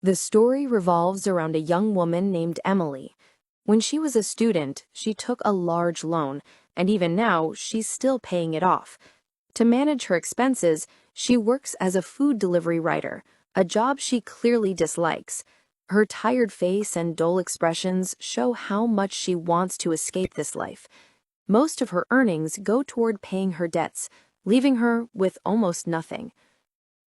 The story revolves around a young woman named Emily. When she was a student, she took a large loan, and even now, she's still paying it off. To manage her expenses, she works as a food delivery rider, a job she clearly dislikes. Her tired face and dull expressions show how much she wants to escape this life. Most of her earnings go toward paying her debts, leaving her with almost nothing.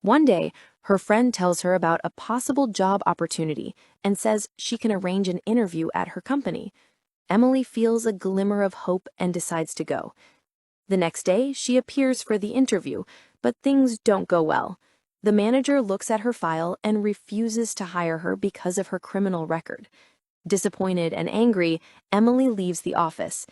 One day, her friend tells her about a possible job opportunity and says she can arrange an interview at her company. Emily feels a glimmer of hope and decides to go. The next day, she appears for the interview, but things don't go well. The manager looks at her file and refuses to hire her because of her criminal record. Disappointed and angry, Emily leaves the office.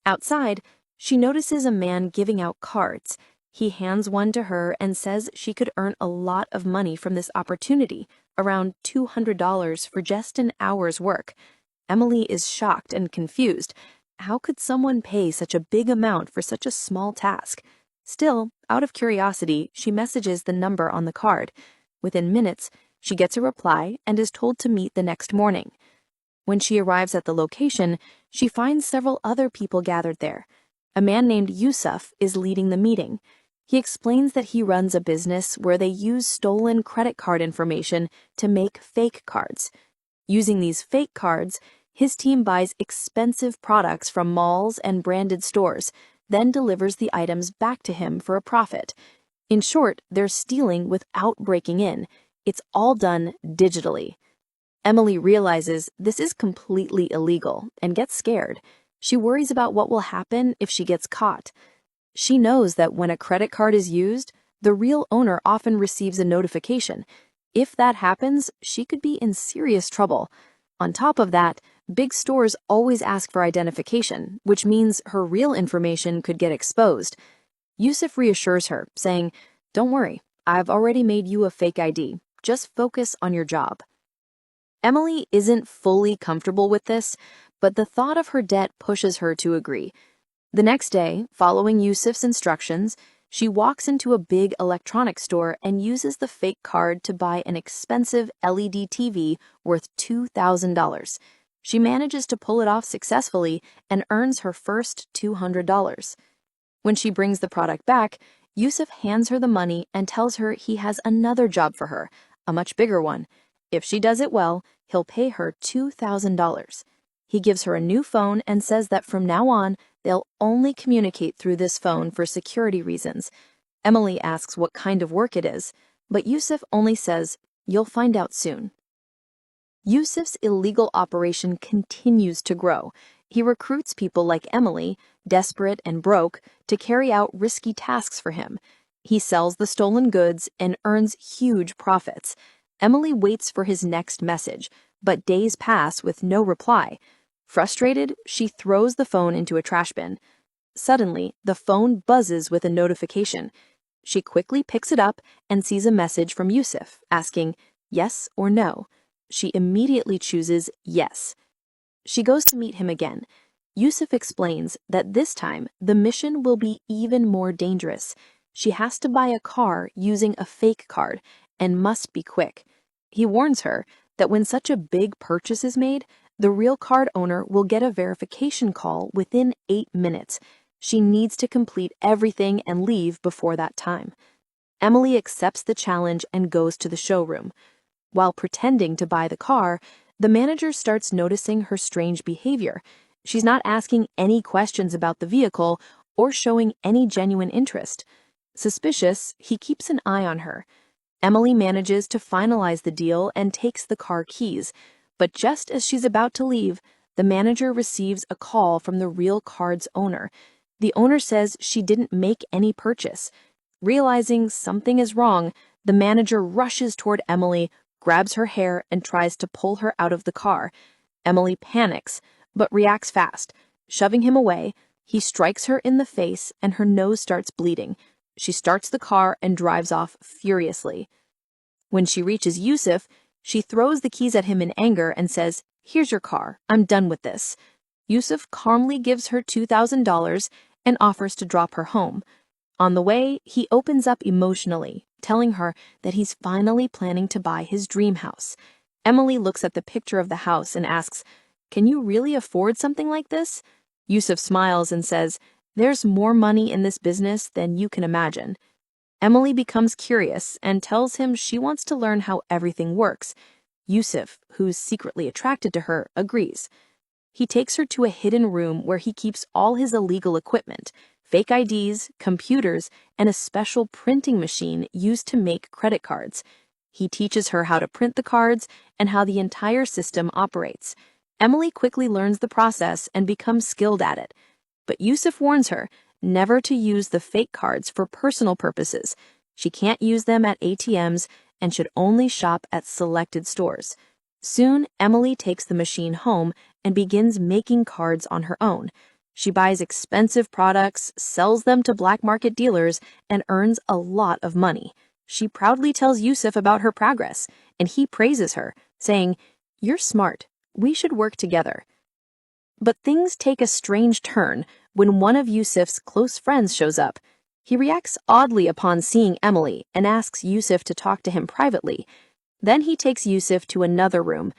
Outside, she notices a man giving out cards. He hands one to her and says she could earn a lot of money from this opportunity, around $200 for just an hour's work. Emily is shocked and confused. How could someone pay such a big amount for such a small task? Still, out of curiosity, she messages the number on the card. Within minutes, she gets a reply and is told to meet the next morning. When she arrives at the location, she finds several other people gathered there. A man named Yusuf is leading the meeting. He explains that he runs a business where they use stolen credit card information to make fake cards. Using these fake cards, his team buys expensive products from malls and branded stores, then delivers the items back to him for a profit. In short, they're stealing without breaking in. It's all done digitally. Emily realizes this is completely illegal and gets scared. She worries about what will happen if she gets caught. She knows that when a credit card is used, the real owner often receives a notification. If that happens, she could be in serious trouble. On top of that, big stores always ask for identification, which means her real information could get exposed. Yusuf reassures her, saying, "Don't worry, I've already made you a fake ID. Just focus on your job." Emily isn't fully comfortable with this, but the thought of her debt pushes her to agree. The next day, following Yusuf's instructions, she walks into a big electronics store and uses the fake card to buy an expensive LED TV worth $2,000. She manages to pull it off successfully and earns her first $200. When she brings the product back, Yusuf hands her the money and tells her he has another job for her, a much bigger one. If she does it well, he'll pay her $2,000. He gives her a new phone and says that from now on, they'll only communicate through this phone for security reasons. Emily asks what kind of work it is, but Yusuf only says, "You'll find out soon." Yusuf's illegal operation continues to grow. He recruits people like Emily, desperate and broke, to carry out risky tasks for him. He sells the stolen goods and earns huge profits. Emily waits for his next message, but days pass with no reply. Frustrated, she throws the phone into a trash bin. Suddenly, the phone buzzes with a notification. She quickly picks it up and sees a message from Yusuf asking yes or no. She immediately chooses yes. She goes to meet him again. Yusuf explains that this time the mission will be even more dangerous. She has to buy a car using a fake card and must be quick. He warns her that when such a big purchase is made, the real card owner will get a verification call within 8 minutes. She needs to complete everything and leave before that time. Emily accepts the challenge and goes to the showroom. While pretending to buy the car, the manager starts noticing her strange behavior. She's not asking any questions about the vehicle or showing any genuine interest. Suspicious, he keeps an eye on her. Emily manages to finalize the deal and takes the car keys. But just as she's about to leave, the manager receives a call from the real card's owner. The owner says she didn't make any purchase. Realizing something is wrong, the manager rushes toward Emily, grabs her hair, and tries to pull her out of the car. Emily panics, but reacts fast. Shoving him away, he strikes her in the face and her nose starts bleeding. She starts the car and drives off furiously. When she reaches Yusuf, she throws the keys at him in anger and says, "Here's your car. I'm done with this." Yusuf calmly gives her $2,000 and offers to drop her home. On the way, he opens up emotionally, telling her that he's finally planning to buy his dream house. Emily looks at the picture of the house and asks, "Can you really afford something like this?" Yusuf smiles and says, "There's more money in this business than you can imagine." Emily becomes curious and tells him she wants to learn how everything works. Yusuf, who's secretly attracted to her, agrees. He takes her to a hidden room where he keeps all his illegal equipment, fake IDs, computers, and a special printing machine used to make credit cards. He teaches her how to print the cards and how the entire system operates. Emily quickly learns the process and becomes skilled at it. But Yusuf warns her never to use the fake cards for personal purposes. She can't use them at ATMs and should only shop at selected stores. Soon, Emily takes the machine home and begins making cards on her own. She buys expensive products, sells them to black market dealers, and earns a lot of money. She proudly tells Yusuf about her progress, and he praises her, saying, "You're smart. We should work together." But things take a strange turn when one of Yusuf's close friends shows up. He reacts oddly upon seeing Emily and asks Yusuf to talk to him privately. Then he takes Yusuf to another room,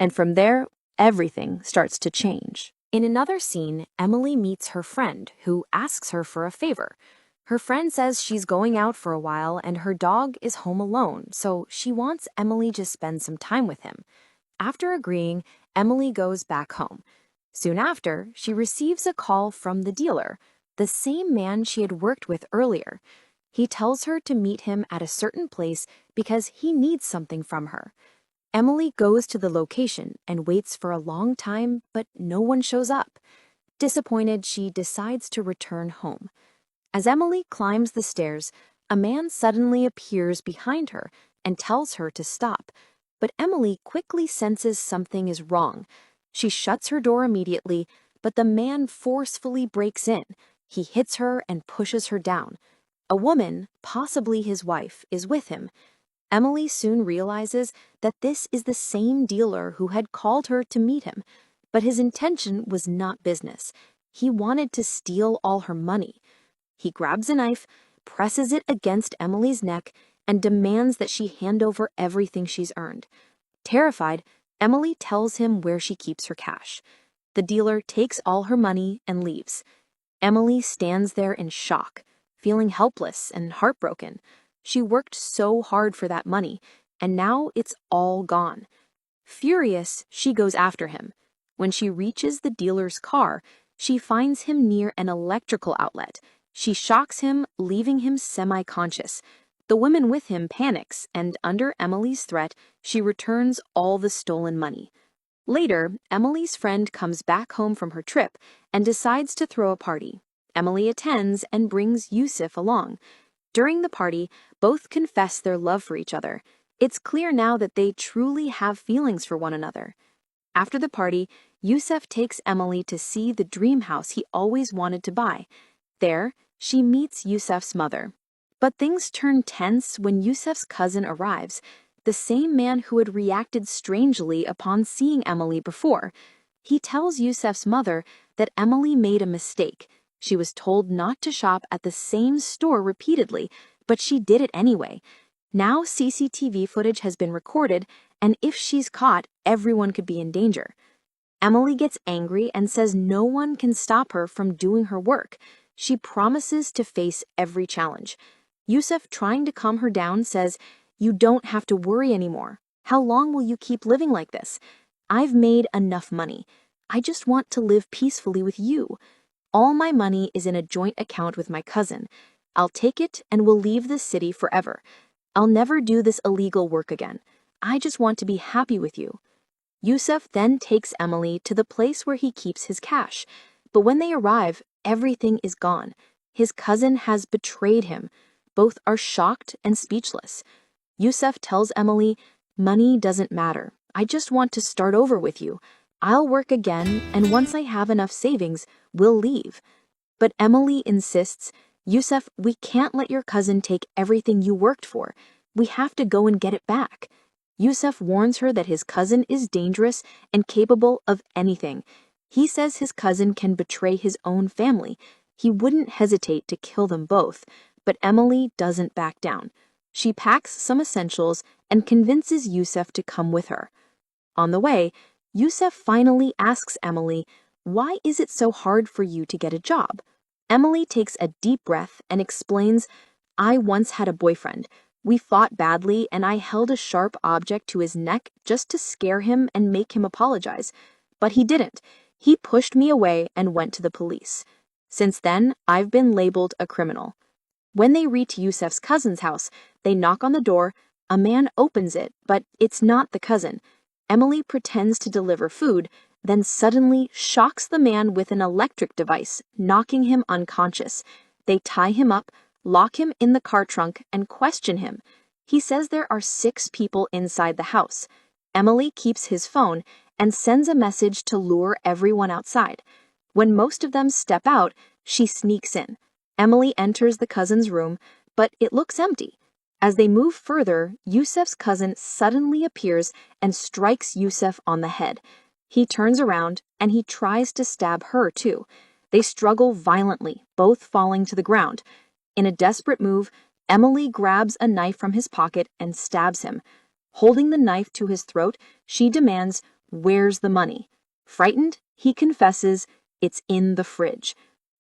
and from there, everything starts to change. In another scene, Emily meets her friend, who asks her for a favor. Her friend says she's going out for a while and her dog is home alone, so she wants Emily to spend some time with him. After agreeing, Emily goes back home. Soon after, she receives a call from the dealer, the same man she had worked with earlier. He tells her to meet him at a certain place because he needs something from her. Emily goes to the location and waits for a long time, but no one shows up. Disappointed, she decides to return home. As Emily climbs the stairs, a man suddenly appears behind her and tells her to stop. But Emily quickly senses something is wrong. She shuts her door immediately, but the man forcefully breaks in. He hits her and pushes her down. A woman, possibly his wife, is with him. Emily soon realizes that this is the same dealer who had called her to meet him, but his intention was not business. He wanted to steal all her money. He grabs a knife, presses it against Emily's neck, and demands that she hand over everything she's earned. Terrified, Emily tells him where she keeps her cash. The dealer takes all her money and leaves. Emily stands there in shock, feeling helpless and heartbroken. She worked so hard for that money, and now it's all gone. Furious, she goes after him. When she reaches the dealer's car, she finds him near an electrical outlet. She shocks him, leaving him semi-conscious. The woman with him panics, and under Emily's threat, she returns all the stolen money. Later, Emily's friend comes back home from her trip and decides to throw a party. Emily attends and brings Yusuf along. During the party, both confess their love for each other. It's clear now that they truly have feelings for one another. After the party, Yusuf takes Emily to see the dream house he always wanted to buy. There, she meets Yusuf's mother. But things turn tense when Yusuf's cousin arrives, the same man who had reacted strangely upon seeing Emily before. He tells Yusuf's mother that Emily made a mistake. She was told not to shop at the same store repeatedly, but she did it anyway. Now CCTV footage has been recorded, and if she's caught, everyone could be in danger. Emily gets angry and says no one can stop her from doing her work. She promises to face every challenge. Yusuf, trying to calm her down, says, "You don't have to worry anymore. How long will you keep living like this? I've made enough money. I just want to live peacefully with you. All my money is in a joint account with my cousin. I'll take it and we'll leave this city forever. I'll never do this illegal work again. I just want to be happy with you." Yusuf then takes Emily to the place where he keeps his cash. But when they arrive, everything is gone. His cousin has betrayed him. Both are shocked and speechless. Yusuf tells Emily, "Money doesn't matter. I just want to start over with you. I'll work again, and once I have enough savings, we'll leave." But Emily insists, "Yusuf, we can't let your cousin take everything you worked for. We have to go and get it back." Yusuf warns her that his cousin is dangerous and capable of anything. He says his cousin can betray his own family. He wouldn't hesitate to kill them both. But Emily doesn't back down. She packs some essentials and convinces Yusuf to come with her. On the way, Yusef finally asks Emily, "Why is it so hard for you to get a job?" Emily takes a deep breath and explains, "I once had a boyfriend. We fought badly and I held a sharp object to his neck just to scare him and make him apologize. But he didn't. He pushed me away and went to the police. Since then, I've been labeled a criminal." When they reach Yusef's cousin's house, they knock on the door. A man opens it, but it's not the cousin. Emily pretends to deliver food, then suddenly shocks the man with an electric device, knocking him unconscious. They tie him up, lock him in the car trunk, and question him. He says there are 6 people inside the house. Emily keeps his phone and sends a message to lure everyone outside. When most of them step out, she sneaks in. Emily enters the cousin's room, but it looks empty. As they move further, Yusef's cousin suddenly appears and strikes Yusef on the head. He turns around and he tries to stab her too. They struggle violently, both falling to the ground. In a desperate move, Emily grabs a knife from his pocket and stabs him. Holding the knife to his throat, she demands, "Where's the money?" Frightened, he confesses, "It's in the fridge."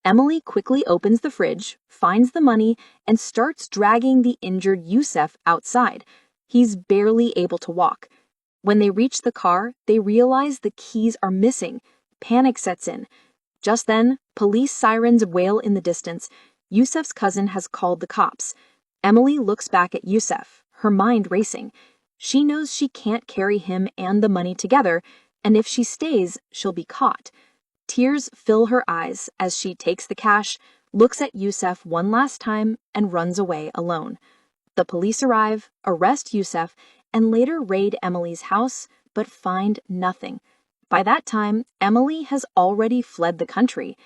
Emily quickly opens the fridge, finds the money, and starts dragging the injured Yusef outside. He's barely able to walk. When they reach the car, they realize the keys are missing. Panic sets in. Just then, police sirens wail in the distance. Yusef's cousin has called the cops. Emily looks back at Yusef, her mind racing. She knows she can't carry him and the money together, and if she stays, she'll be caught. Tears fill her eyes as she takes the cash, looks at Yusef one last time, and runs away alone. The police arrive, arrest Yusef, and later raid Emily's house, but find nothing. By that time, Emily has already fled the country.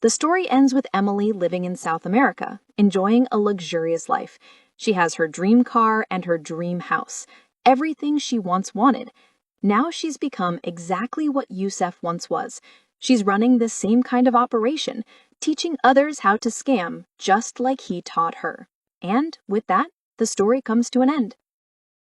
The story ends with Emily living in South America, enjoying a luxurious life. She has her dream car and her dream house, everything she once wanted. Now she's become exactly what Yusef once was. She's running the same kind of operation, teaching others how to scam, just like he taught her. And with that, the story comes to an end.